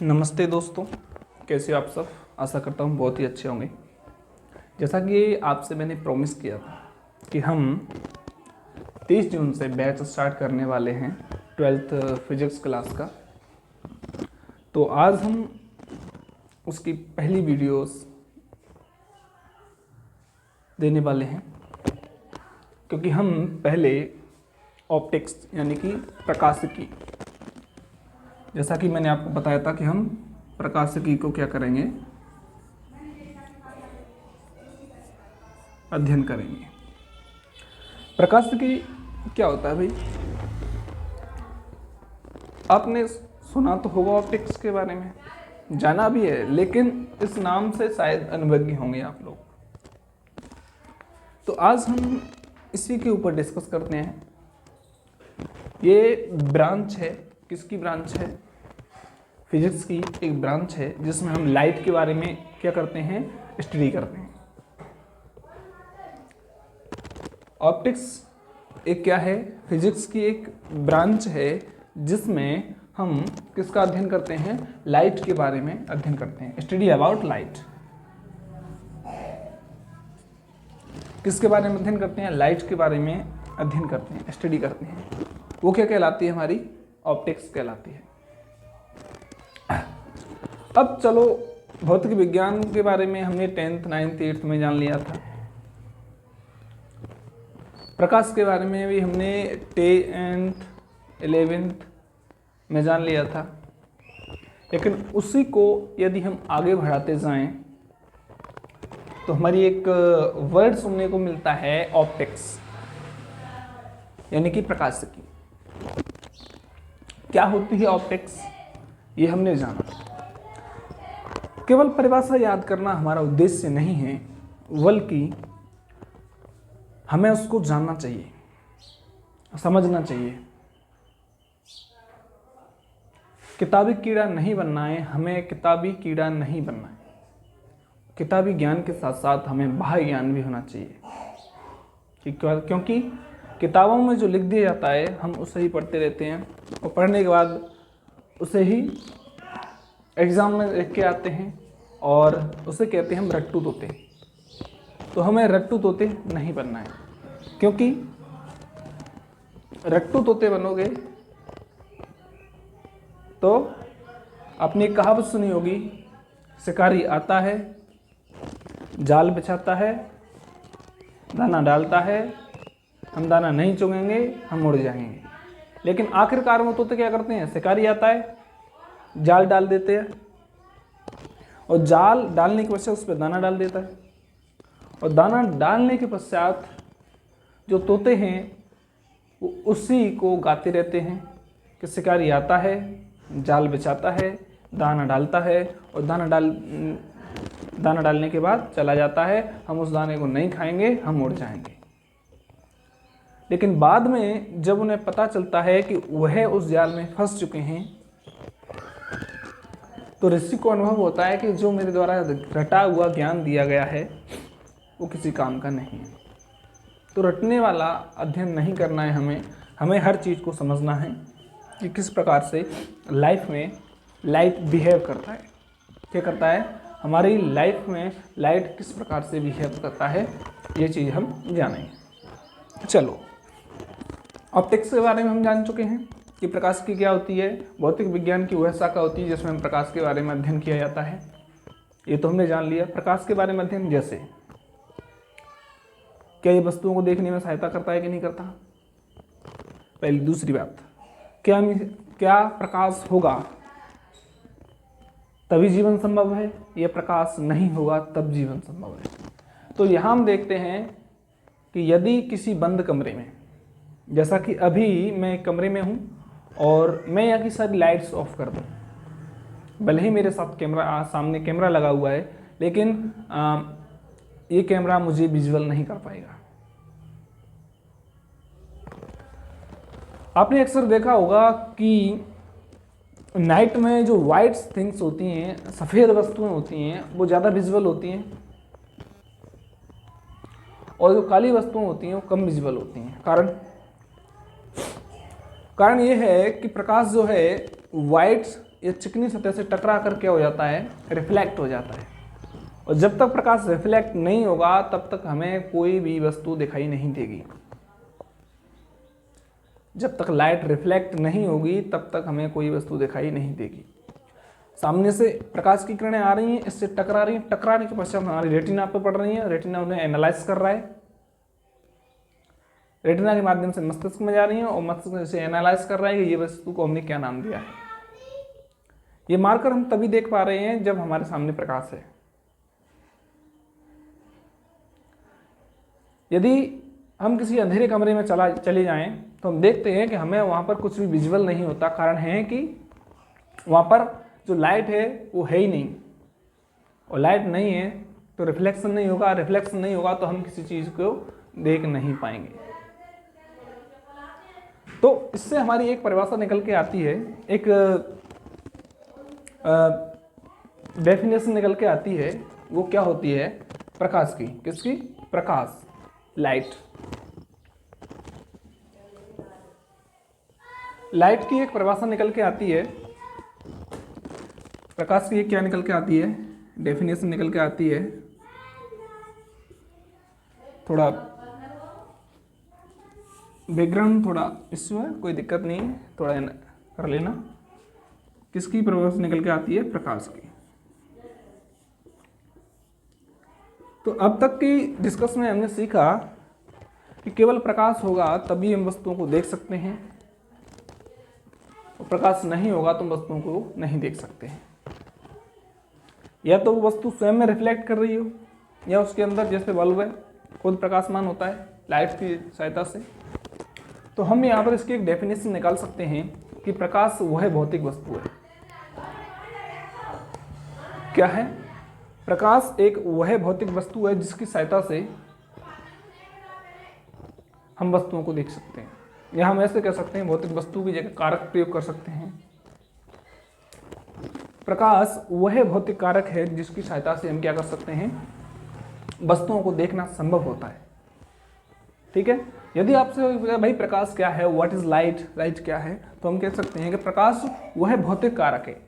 नमस्ते दोस्तों, कैसे हो आप सब। आशा करता हूँ बहुत ही अच्छे होंगे। जैसा कि आपसे मैंने प्रॉमिस किया था कि हम 30 जून से बैच स्टार्ट करने वाले हैं 12th फिजिक्स क्लास का। तो आज हम उसकी पहली वीडियोस देने वाले हैं, क्योंकि हम पहले ऑप्टिक्स यानी कि प्रकाशिकी, जैसा कि मैंने आपको बताया था कि हम प्रकाशिकी को क्या करेंगे, अध्ययन करेंगे। प्रकाशिकी क्या होता है भाई? आपने सुना तो होगा ऑप्टिक्स के बारे में, जाना भी है, लेकिन इस नाम से शायद अनभिज्ञ होंगे आप लोग। तो आज हम इसी के ऊपर डिस्कस करते हैं। ये ब्रांच है, किसकी ब्रांच है? फिजिक्स की एक ब्रांच है जिसमें हम लाइट के बारे में क्या करते हैं, स्टडी करते हैं। ऑप्टिक्स एक क्या है? फिजिक्स की एक ब्रांच है जिसमें हम किसका अध्ययन करते हैं? लाइट के बारे में अध्ययन करते हैं। Study about light. किसके बारे में अध्ययन करते हैं? लाइट के बारे में अध्ययन करते हैं, स्टडी करते हैं। वो क्या कहलाती है? हमारी ऑप्टिक्स कहलाती है। अब चलो, भौतिक विज्ञान के बारे में हमने 10th 9th 8th में जान लिया था। प्रकाश के बारे में भी हमने 10th 11th में जान लिया था। लेकिन उसी को यदि हम आगे बढ़ाते जाएं तो हमारी एक वर्ड सुनने को मिलता है, ऑप्टिक्स यानी कि प्रकाशिकी। क्या होती है ऑप्टिक्स, ये हमने जाना। केवल परिभाषा याद करना हमारा उद्देश्य नहीं है, बल्कि हमें उसको जानना चाहिए, समझना चाहिए। किताबी कीड़ा नहीं बनना है, हमें किताबी कीड़ा नहीं बनना है। किताबी ज्ञान के साथ साथ हमें बाह्य ज्ञान भी होना चाहिए, क्योंकि किताबों में जो लिख दिया जाता है हम उसे ही पढ़ते रहते हैं, और पढ़ने के बाद उसे ही एग्ज़ाम में लिख के आते हैं और उसे कहते हैं हम रट्टू तोते। तो हमें रट्टू तोते नहीं बनना है, क्योंकि रट्टू तोते बनोगे तो आपने एक कहावत सुनी होगी, शिकारी आता है, जाल बिछाता है, दाना डालता है, हम दाना नहीं चुगेंगे, हम उड़ जाएंगे। लेकिन आखिरकार वो तोते क्या करते हैं? शिकारी आता है, जाल डाल देते हैं, और जाल डालने के पश्चात उस पर दाना डाल देता है, और दाना डालने के पश्चात जो तोते हैं वो उसी को गाते रहते हैं कि शिकारी आता है, जाल बिछाता है, दाना डालता है, और दाना डालने के बाद चला जाता है, हम उस दाने को नहीं खाएंगे, हम उड़ जाएंगे। लेकिन बाद में जब उन्हें पता चलता है कि वह उस जाल में फंस चुके हैं, तो ऋषि को अनुभव होता है कि जो मेरे द्वारा रटा हुआ ज्ञान दिया गया है वो किसी काम का नहीं है। तो रटने वाला अध्ययन नहीं करना है, हमें हर चीज़ को समझना है कि किस प्रकार से लाइफ में लाइट बिहेव करता है, क्या करता है हमारी लाइफ में, लाइट किस प्रकार से बिहेव करता है, ये चीज़ हम जानेंगे। चलो, ऑप्टिक्स के बारे में हम जान चुके हैं कि प्रकाश की क्या होती है। भौतिक विज्ञान की वह शाखा होती है जिसमें प्रकाश के बारे में अध्ययन किया जाता है, ये तो हमने जान लिया। प्रकाश के बारे में अध्ययन जैसे क्या ये वस्तुओं को देखने में सहायता करता है कि नहीं करता? पहली। दूसरी बात, क्या प्रकाश होगा तभी जीवन संभव है, यह प्रकाश नहीं होगा तब जीवन संभव है। तो यहाँ हम देखते हैं कि यदि किसी बंद कमरे में, जैसा कि अभी मैं एक कमरे में हूँ और मैं यहाँ की सारी लाइट्स ऑफ कर दूँ, भले ही मेरे साथ सामने कैमरा लगा हुआ है, लेकिन ये कैमरा मुझे विजुअल नहीं कर पाएगा। आपने अक्सर देखा होगा कि नाइट में जो वाइट थिंग्स होती हैं, सफ़ेद वस्तुएं होती हैं, वो ज़्यादा विजुअल होती हैं, और जो काली वस्तुएं होती हैं वो कम विजुअल होती हैं। कारण ये है कि प्रकाश जो है वाइट ये चिकनी सतह से टकरा कर क्या हो जाता है, रिफ्लेक्ट हो जाता है। और जब तक प्रकाश रिफ्लेक्ट नहीं होगा तब तक हमें कोई भी वस्तु दिखाई नहीं देगी। जब तक लाइट रिफ्लेक्ट नहीं होगी तब तक हमें कोई वस्तु दिखाई नहीं देगी। सामने से प्रकाश की किरणें आ रही हैं, इससे टकरा रही हैं, टकराने के पश्चात हमारी रेटिना पर पड़ रही हैं, रेटिना उन्हें एनालाइज कर रहा है, रेटिना के माध्यम से मस्तिष्क में जा रही हैं और मस्तिष्क से एनालाइज कर रहा है कि ये वस्तु को हमने क्या नाम दिया है। ये मार्कर हम तभी देख पा रहे हैं जब हमारे सामने प्रकाश है। यदि हम किसी अंधेरे कमरे में चले जाएं तो हम देखते हैं कि हमें वहाँ पर कुछ भी विजुअल नहीं होता। कारण है कि वहाँ पर जो लाइट है वो है ही नहीं, और लाइट नहीं है तो रिफ्लेक्शन नहीं होगा, रिफ्लेक्शन नहीं होगा तो हम किसी चीज़ को देख नहीं पाएंगे। तो इससे हमारी एक परिभाषा निकल के आती है, एक डेफिनेशन निकल के आती है। वो क्या होती है, प्रकाश की। किसकी? प्रकाश, लाइट। लाइट की एक परिभाषा निकल के आती है, प्रकाश की एक क्या निकल के आती है, डेफिनेशन निकल के आती है। थोड़ा बैकग्राउंड थोड़ा इश्यू है, कोई दिक्कत नहीं है, थोड़ा कर लेना। किसकी परिभाषा निकल के आती है? प्रकाश की। तो अब तक की डिस्कशन में हमने सीखा कि केवल प्रकाश होगा तभी हम वस्तुओं को देख सकते हैं, और प्रकाश नहीं होगा तो हम वस्तुओं को नहीं देख सकते हैं। या तो वो वस्तु स्वयं में रिफ्लेक्ट कर रही हो, या उसके अंदर जैसे बल्ब है खुद प्रकाशमान होता है लाइट की सहायता से। तो हम यहाँ पर इसकी एक डेफिनेशन निकाल सकते हैं कि प्रकाश वह भौतिक वस्तु है। क्या है? प्रकाश एक वह भौतिक वस्तु है जिसकी सहायता से हम वस्तुओं को देख सकते हैं, या हम ऐसे कह सकते हैं भौतिक वस्तु की जगह कारक प्रयोग कर सकते हैं। प्रकाश वह भौतिक कारक है जिसकी सहायता से हम क्या कर सकते हैं, वस्तुओं को देखना संभव होता है। ठीक है। यदि आपसे भाई प्रकाश क्या है, व्हाट इज लाइट, लाइट क्या है, तो हम कह सकते हैं कि प्रकाश वह भौतिक कारक है।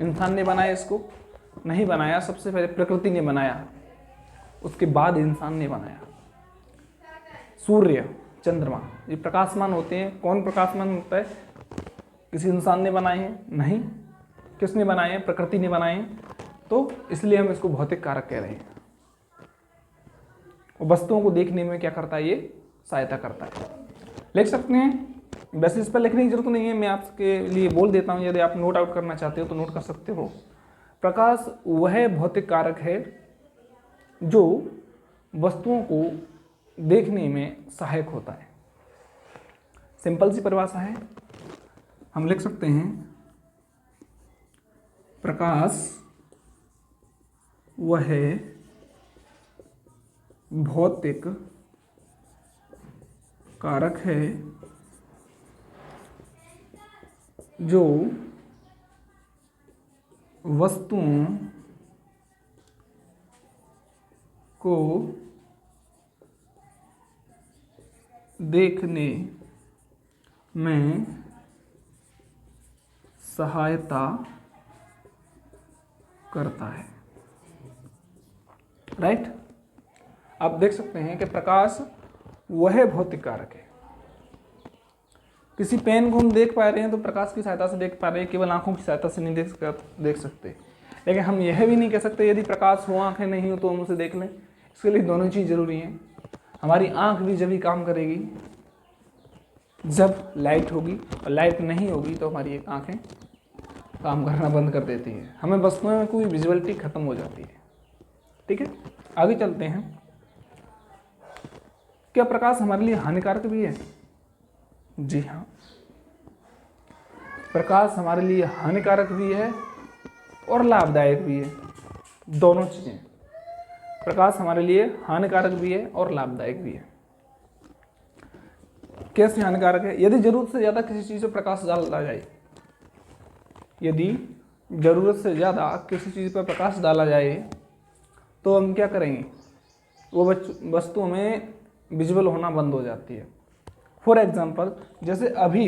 इंसान ने बनाया इसको? नहीं बनाया, सबसे पहले प्रकृति ने बनाया, उसके बाद इंसान ने बनाया। सूर्य, चंद्रमा ये प्रकाशमान होते हैं। कौन प्रकाशमान होता है? किसी इंसान ने बनाए हैं? नहीं। किसने बनाए हैं? प्रकृति ने बनाए हैं। तो इसलिए हम इसको भौतिक कारक कह रहे हैं। और वस्तुओं को देखने में क्या करता है? ये सहायता करता है। लिख सकते हैं, वैसे इस पर लिखने की जरूरत नहीं है, मैं आपके लिए बोल देता हूँ। यदि आप नोट आउट करना चाहते हो तो नोट कर सकते हो। प्रकाश वह भौतिक कारक है जो वस्तुओं को देखने में सहायक होता है। सिंपल सी परिभाषा है, हम लिख सकते हैं प्रकाश वह भौतिक कारक है जो वस्तुओं को देखने में सहायता करता है। राइट? आप देख सकते हैं कि प्रकाश वह भौतिक कारक है। किसी पेन को हम देख पा रहे हैं तो प्रकाश की सहायता से देख पा रहे हैं, केवल आंखों की सहायता से नहीं देख सकते। लेकिन हम यह भी नहीं कह सकते यदि प्रकाश हो आंखें नहीं हो तो हम उसे देख लें। इसके लिए दोनों चीज़ जरूरी हैं। हमारी आंख भी जब ही काम करेगी जब लाइट होगी, और लाइट नहीं होगी तो हमारी आंखें काम करना बंद कर देती है। हमें वस्तुओं में कोई विजुअलिटी खत्म हो जाती है। ठीक है, आगे चलते हैं। क्या प्रकाश हमारे लिए हानिकारक भी है? जी हाँ, प्रकाश हमारे लिए हानिकारक भी है और लाभदायक भी है। दोनों चीजें। प्रकाश हमारे लिए हानिकारक भी है और लाभदायक भी है। कैसे हानिकारक है? यदि जरूरत से ज्यादा किसी चीज पर प्रकाश डाला जाए, यदि जरूरत से ज्यादा किसी चीज पर प्रकाश डाला जाए तो हम क्या करेंगे? वो वस्तु में विजुअल होना बंद हो जाती है। फॉर एग्जाम्पल, जैसे अभी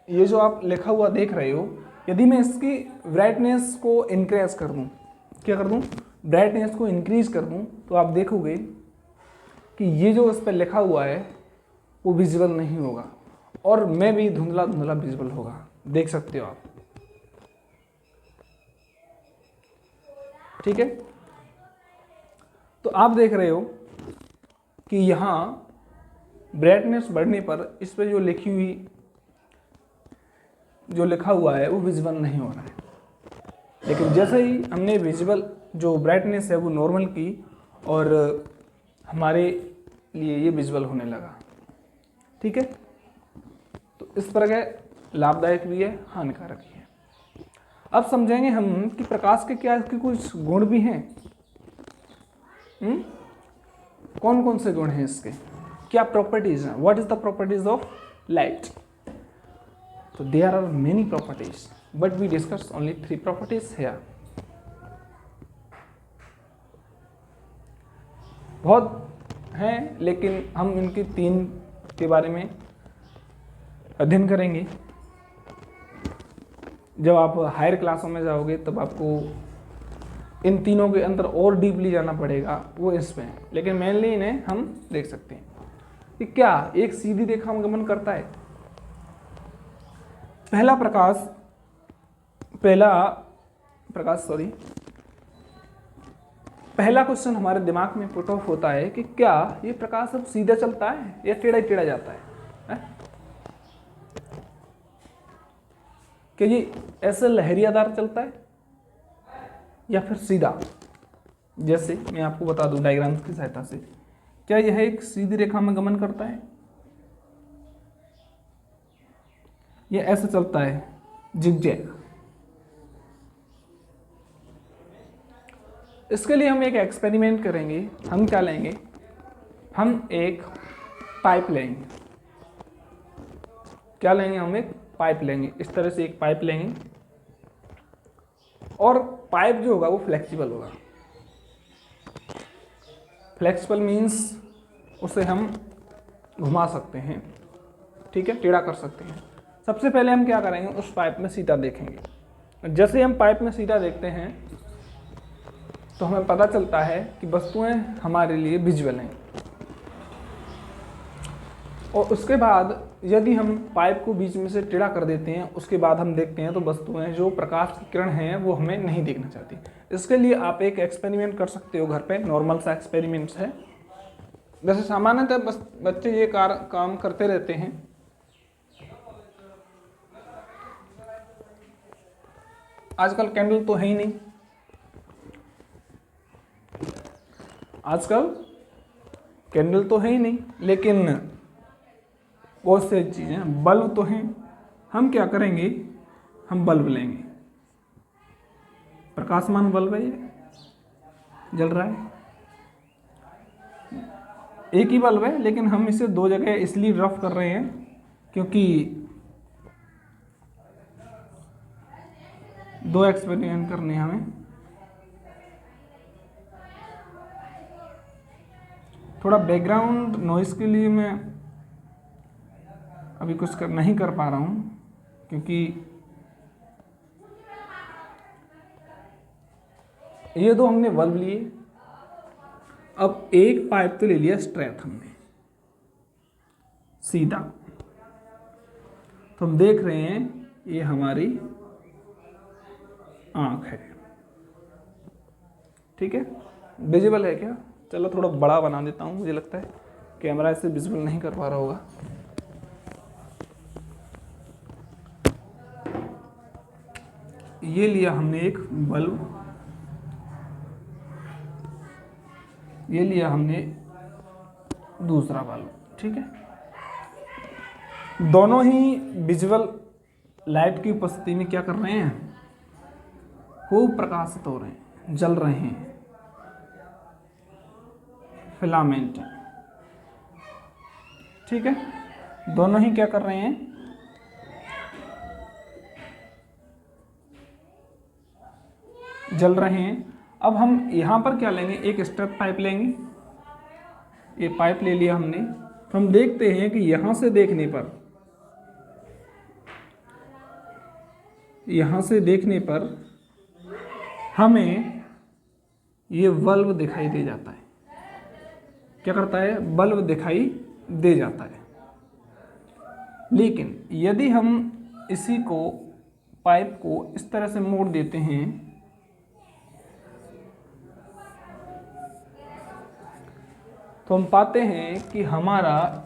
ये जो आप लिखा हुआ देख रहे हो, यदि मैं इसकी ब्राइटनेस को इंक्रीज कर दूं, क्या कर दूं, ब्राइटनेस को इंक्रीज कर दूं, तो आप देखोगे कि ये जो इस पर लिखा हुआ है वो विजिबल नहीं होगा और मैं भी धुंधला धुंधला विजिबल होगा। देख सकते हो आप, ठीक है। तो आप देख रहे हो कि यहाँ ब्राइटनेस बढ़ने पर इस पर जो लिखा हुआ है वो विजिबल नहीं हो रहा है, लेकिन जैसे ही हमने विजिबल जो ब्राइटनेस है वो नॉर्मल की और हमारे लिए ये विजिबल होने लगा, ठीक है। तो इस प्रकार लाभदायक भी है, हानिकारक भी है। अब समझेंगे हम कि प्रकाश के क्या इसके कुछ गुण भी हैं। कौन कौन से गुण हैं इसके, क्या प्रॉपर्टीज हैं, what is the properties of light. तो there are many properties but we discuss only 3 properties here. बहुत हैं लेकिन हम इनकी 3 के बारे में अध्ययन करेंगे। जब आप हायर क्लासों में जाओगे तब आपको इन तीनों के अंदर और डीपली जाना पड़ेगा, वो इसमें, लेकिन मेनली इन्हें हम देख सकते हैं कि क्या एक सीधी रेखा में गमन करता है। पहला क्वेश्चन हमारे दिमाग में पुट ऑफ होता है कि क्या ये प्रकाश अब सीधा चलता है या टेढ़ा टेढ़ा जाता है? क्या ये ऐसे लहरियादार चलता है या फिर सीधा? जैसे मैं आपको बता दूं डायग्राम्स की सहायता से, क्या यह एक सीधी रेखा में गमन करता है या ऐसे चलता है जिगजैग? इसके लिए हम एक एक्सपेरिमेंट करेंगे। हम क्या लेंगे, हम एक पाइप लेंगे। क्या लेंगे, हम एक पाइप लेंगे। इस तरह से एक पाइप लेंगे और पाइप जो होगा वो फ्लेक्सिबल होगा। फ्लेक्सिबल मीन्स उसे हम घुमा सकते हैं, ठीक है, टेढ़ा कर सकते हैं। सबसे पहले हम क्या करेंगे, उस पाइप में सीधा देखेंगे। जैसे हम पाइप में सीधा देखते हैं तो हमें पता चलता है कि वस्तुएं हमारे लिए विजुअल हैं। और उसके बाद यदि हम पाइप को बीच में से टेढ़ा कर देते हैं, उसके बाद हम देखते हैं तो वस्तुएं जो प्रकाश की किरण हैं वो हमें नहीं देखना चाहती। इसके लिए आप एक एक्सपेरिमेंट कर सकते हो घर पे, नॉर्मल सा एक्सपेरिमेंट्स है। वैसे सामान्यतः बच्चे ये काम करते रहते हैं। आजकल कैंडल तो है ही नहीं, लेकिन बहुत से चीज़ें, बल्ब तो हैं। हम क्या करेंगे, हम बल्ब लेंगे, प्रकाशमान बल्ब है, ये जल रहा है, एक ही बल्ब है, लेकिन हम इसे 2 जगह इसलिए रफ कर रहे हैं क्योंकि 2 एक्सपेरिमेंट करने हैं हमें। थोड़ा बैकग्राउंड नॉइस के लिए मैं अभी कुछ नहीं कर पा रहा हूँ क्योंकि ये 2 हमने बल्ब लिए। अब एक पाइप तो ले लिया स्ट्रेट हमने सीधा, तो हम देख रहे हैं ये हमारी आंख है, ठीक है। विजिबल है क्या? चलो थोड़ा बड़ा बना देता हूँ, मुझे लगता है कैमरा इसे विजिबल नहीं कर पा रहा होगा। ये लिया हमने एक बल्ब, ये लिया हमने दूसरा बल्ब, ठीक है। दोनों ही विजुअल लाइट की उपस्थिति में क्या कर रहे हैं, खूब प्रकाशित हो रहे हैं, जल रहे हैं, फिलामेंट, ठीक है। दोनों ही क्या कर रहे हैं, जल रहे हैं। अब हम यहाँ पर क्या लेंगे, एक स्टेप पाइप लेंगे। ये पाइप ले लिया हमने, तो हम देखते हैं कि यहाँ से देखने पर यहाँ से देखने पर हमें ये बल्ब दिखाई दे जाता है। क्या करता है? बल्ब दिखाई दे जाता है। लेकिन यदि हम इसी को, पाइप को इस तरह से मोड़ देते हैं तो हम पाते हैं कि हमारा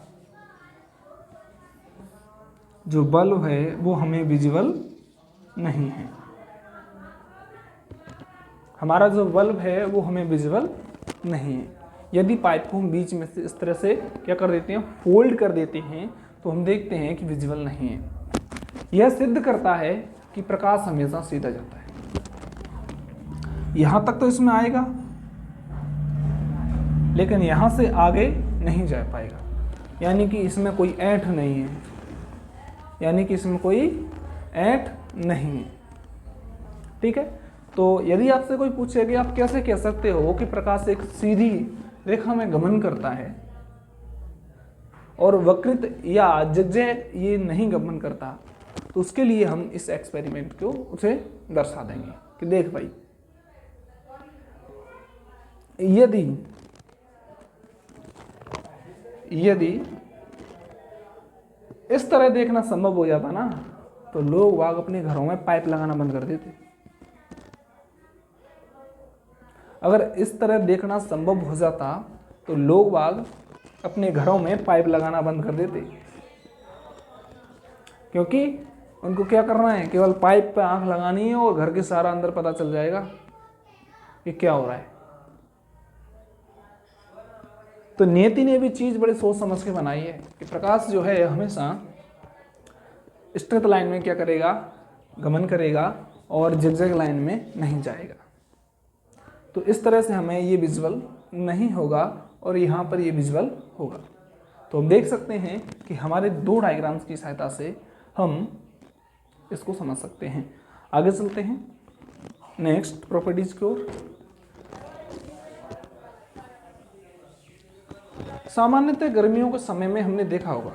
जो बल्ब है वो हमें विजिबल नहीं है। हमारा जो बल्ब है वो हमें विजिबल नहीं है। यदि पाइप को हम बीच में से इस तरह से क्या कर देते हैं, फोल्ड कर देते हैं, तो हम देखते हैं कि विजिबल नहीं है। यह सिद्ध करता है कि प्रकाश हमेशा सीधा जाता है। यहां तक तो इसमें आएगा, लेकिन यहां से आगे नहीं जा पाएगा। यानी कि इसमें कोई ऐंठ नहीं है, यानी कि इसमें कोई ऐंठ नहीं है। ठीक है। तो यदि आपसे कोई पूछे कि आप कैसे कह सकते हो कि प्रकाश एक सीधी रेखा में गमन करता है और वक्रित या जगजय ये नहीं गमन करता, तो उसके लिए हम इस एक्सपेरिमेंट को उसे दर्शा देंगे कि देख भाई, यदि इस तरह देखना संभव हो जाता ना, तो लोग वाग अपने घरों में पाइप लगाना बंद कर देते। अगर इस तरह देखना संभव हो जाता तो लोग वाग अपने घरों में पाइप लगाना बंद कर देते, क्योंकि उनको क्या करना है, केवल पाइप पे आंख लगानी है और घर के सारा अंदर पता चल जाएगा कि क्या हो रहा है। तो नियति ने भी चीज बड़े सोच समझ के बनाई है कि प्रकाश जो है हमेशा स्ट्रेट लाइन में क्या करेगा, गमन करेगा और जिगजैग लाइन में नहीं जाएगा। तो इस तरह से हमें ये विजुअल नहीं होगा और यहाँ पर ये विजुअल होगा। तो हम देख सकते हैं कि हमारे दो डायग्राम्स की सहायता से हम इसको समझ सकते हैं। आगे चलते हैं नेक्स्ट प्रॉपर्टीज की ओर। सामान्यतः गर्मियों के समय में हमने देखा होगा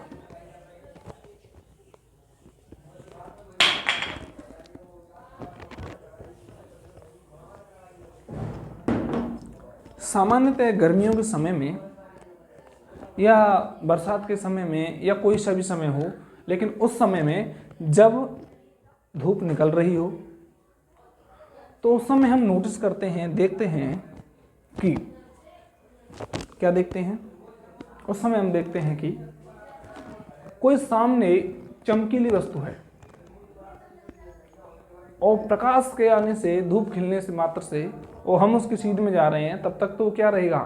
गर्मियों के समय में या बरसात के समय में या कोई सा भी समय हो, लेकिन उस समय में जब धूप निकल रही हो तो उस समय हम नोटिस करते हैं, देखते हैं कि क्या देखते हैं, उस समय हम देखते हैं कि कोई सामने चमकीली वस्तु है और प्रकाश के आने से, धूप खिलने से मात्र से, और हम उसकी सीध में जा रहे हैं, तब तक तो क्या रहेगा,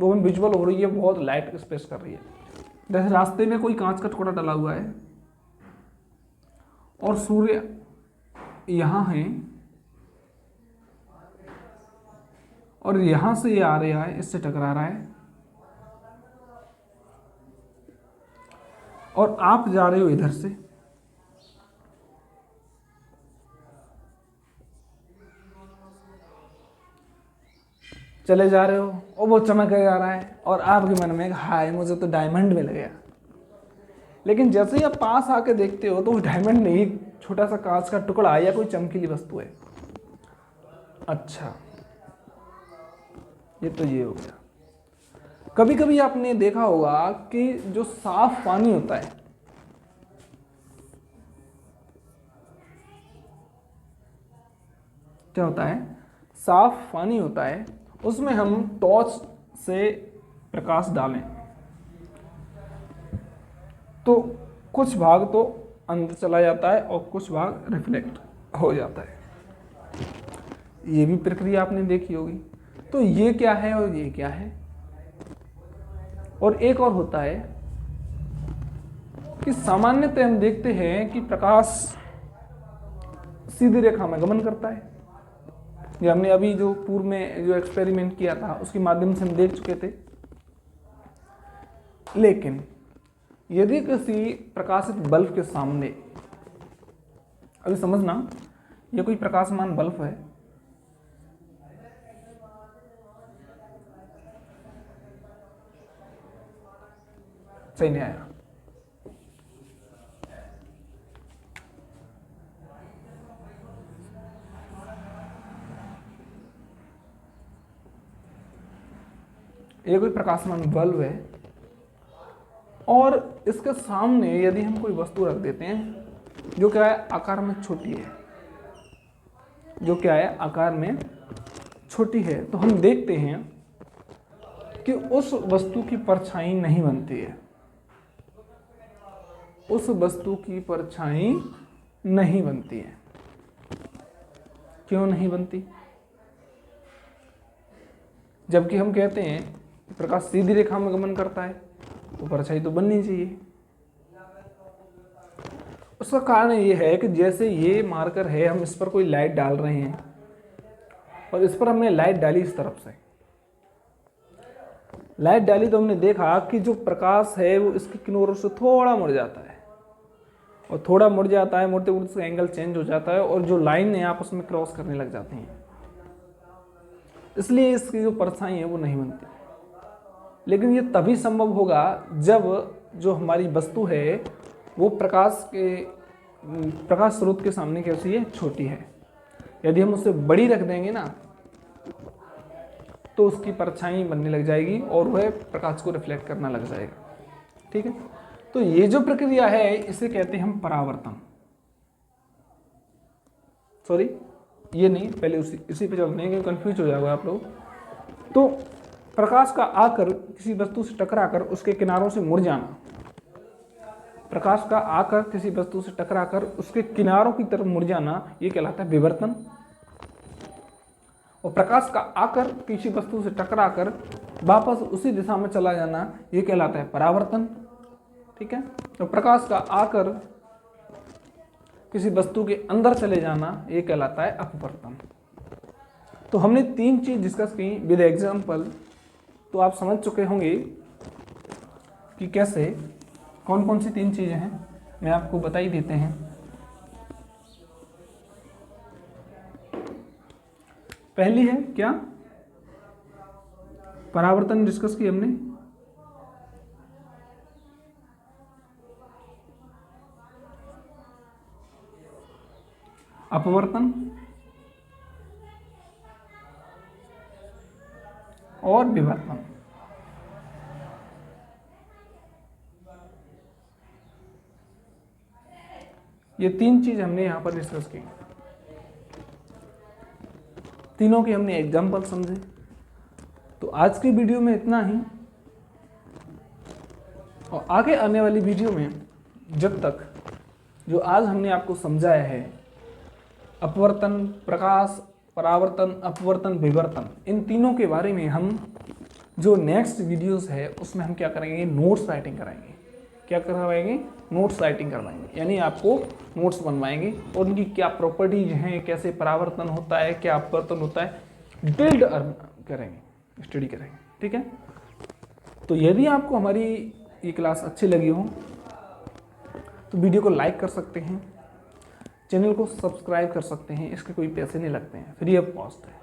वो हमें विजुअल हो रही है, बहुत लाइट स्पेस कर रही है। जैसे रास्ते में कोई कांच का टुकड़ा डला हुआ है और सूर्य यहाँ है और यहां से ये आ रहा है, इससे टकरा रहा है और आप जा रहे हो इधर से, चले जा रहे हो और वो चमक जा रहा है और आपके मन में हाय मुझे तो डायमंड मिल गया। लेकिन जैसे ही आप पास आके देखते हो तो वो डायमंड नहीं, छोटा सा कांच का टुकड़ा या कोई चमकीली वस्तु है। अच्छा, ये तो ये हो गया। कभी कभी आपने देखा होगा कि जो साफ पानी होता है, क्या होता है, साफ पानी होता है, उसमें हम टॉर्च से प्रकाश डालें तो कुछ भाग तो अंदर चला जाता है और कुछ भाग रिफ्लेक्ट हो जाता है। ये भी प्रक्रिया आपने देखी होगी। तो ये क्या है और ये क्या है। और एक और होता है कि सामान्यतः हम देखते हैं कि प्रकाश सीधी रेखा में गमन करता है। ये हमने अभी जो पूर्व में जो एक्सपेरिमेंट किया था उसके माध्यम से हम देख चुके थे। लेकिन यदि किसी प्रकाशित बल्ब के सामने, अभी समझना, ये कोई प्रकाशमान बल्ब है, सही नहीं आया, ये कोई प्रकाशमान बल्ब है और इसके सामने यदि हम कोई वस्तु रख देते हैं जो क्या है आकार में छोटी है, जो क्या है आकार में छोटी है, तो हम देखते हैं कि उस वस्तु की परछाई नहीं बनती है, उस वस्तु की परछाई नहीं बनती है। क्यों नहीं बनती? जबकि हम कहते हैं कि प्रकाश सीधी रेखा में गमन करता है तो परछाई तो बननी चाहिए। उसका कारण ये है कि जैसे ये मार्कर है, हम इस पर कोई लाइट डाल रहे हैं और इस पर हमने लाइट डाली इस तरफ से, लाइट डाली तो हमने देखा कि जो प्रकाश है वो इसकी किनारों से थोड़ा मुड़ जाता है और थोड़ा मुड़ जाता है, मुड़ते मुड़ते उसका एंगल चेंज हो जाता है और जो लाइन है आपस में क्रॉस करने लग जाती हैं, इसलिए इसकी जो परछाई है वो नहीं बनती। लेकिन ये तभी संभव होगा जब जो हमारी वस्तु है वो प्रकाश स्रोत के सामने कैसी है, छोटी है। यदि हम उससे बड़ी रख देंगे ना तो उसकी परछाई बनने लग जाएगी और वह प्रकाश को रिफ्लेक्ट करना लग जाएगा। ठीक है, तो ये जो प्रक्रिया है इसे कहते हैं हम परावर्तन। सॉरी, ये नहीं, पहले इसी पे चलते हैं क्योंकि कंफ्यूज हो जाएगा आप लोग। तो प्रकाश का आकर किसी वस्तु से टकराकर उसके किनारों से मुड़ जाना, प्रकाश का आकर किसी वस्तु से टकराकर उसके किनारों की तरफ मुड़ जाना, ये कहलाता है विवर्तन। और प्रकाश का आकर किसी वस्तु से टकराकर वापस उसी दिशा में चला जाना, ये कहलाता है परावर्तन। ठीक है, तो प्रकाश का आकर किसी वस्तु के अंदर चले जाना, ये कहलाता है अपवर्तन। तो हमने 3 चीज डिस्कस की विद एग्जाम्पल, तो आप समझ चुके होंगे कि कैसे कौन कौन सी 3 चीजें हैं, मैं आपको बता ही देते हैं। पहली है क्या, परावर्तन डिस्कस की हमने, अपवर्तन और विवर्तन। ये 3 चीज हमने यहां पर डिस्कस की, तीनों के हमने एग्जाम्पल समझे। तो आज की वीडियो में इतना ही, और आगे आने वाली वीडियो में जब तक जो आज हमने आपको समझाया है अपवर्तन, प्रकाश, परावर्तन, अपवर्तन, विवर्तन, इन तीनों के बारे में हम जो नेक्स्ट वीडियोस है उसमें हम क्या करेंगे, नोट्स राइटिंग कराएंगे। क्या करवाएंगे, नोट्स राइटिंग करवाएंगे, यानी आपको नोट्स बनवाएंगे और उनकी क्या प्रॉपर्टीज हैं, कैसे परावर्तन होता है, क्या अपवर्तन होता है, डिटेल्ड करेंगे, स्टडी करेंगे। ठीक है, तो यदि आपको हमारी ये क्लास अच्छी लगी हो तो वीडियो को लाइक कर सकते हैं, चैनल को सब्सक्राइब कर सकते हैं, इसके कोई पैसे नहीं लगते हैं, फ्री ऑफ कॉस्ट है,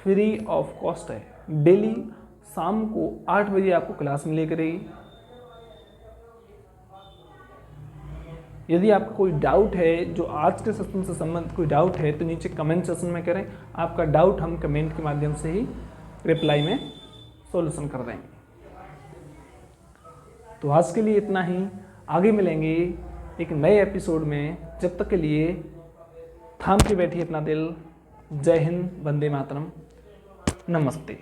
फ्री ऑफ कॉस्ट है। डेली शाम को 8 बजे आपको क्लास मिले करेगी। यदि आपका कोई डाउट है, जो आज के सेशन से संबंधित कोई डाउट है, तो नीचे कमेंट सेक्शन में करें, आपका डाउट हम कमेंट के माध्यम से ही रिप्लाई में सॉल्यूशन कर देंगे। तो आज के लिए इतना ही, आगे मिलेंगे एक नए एपिसोड में। जब तक के लिए थाम के बैठिए अपना दिल। जय हिंद, वंदे मातरम, नमस्ते।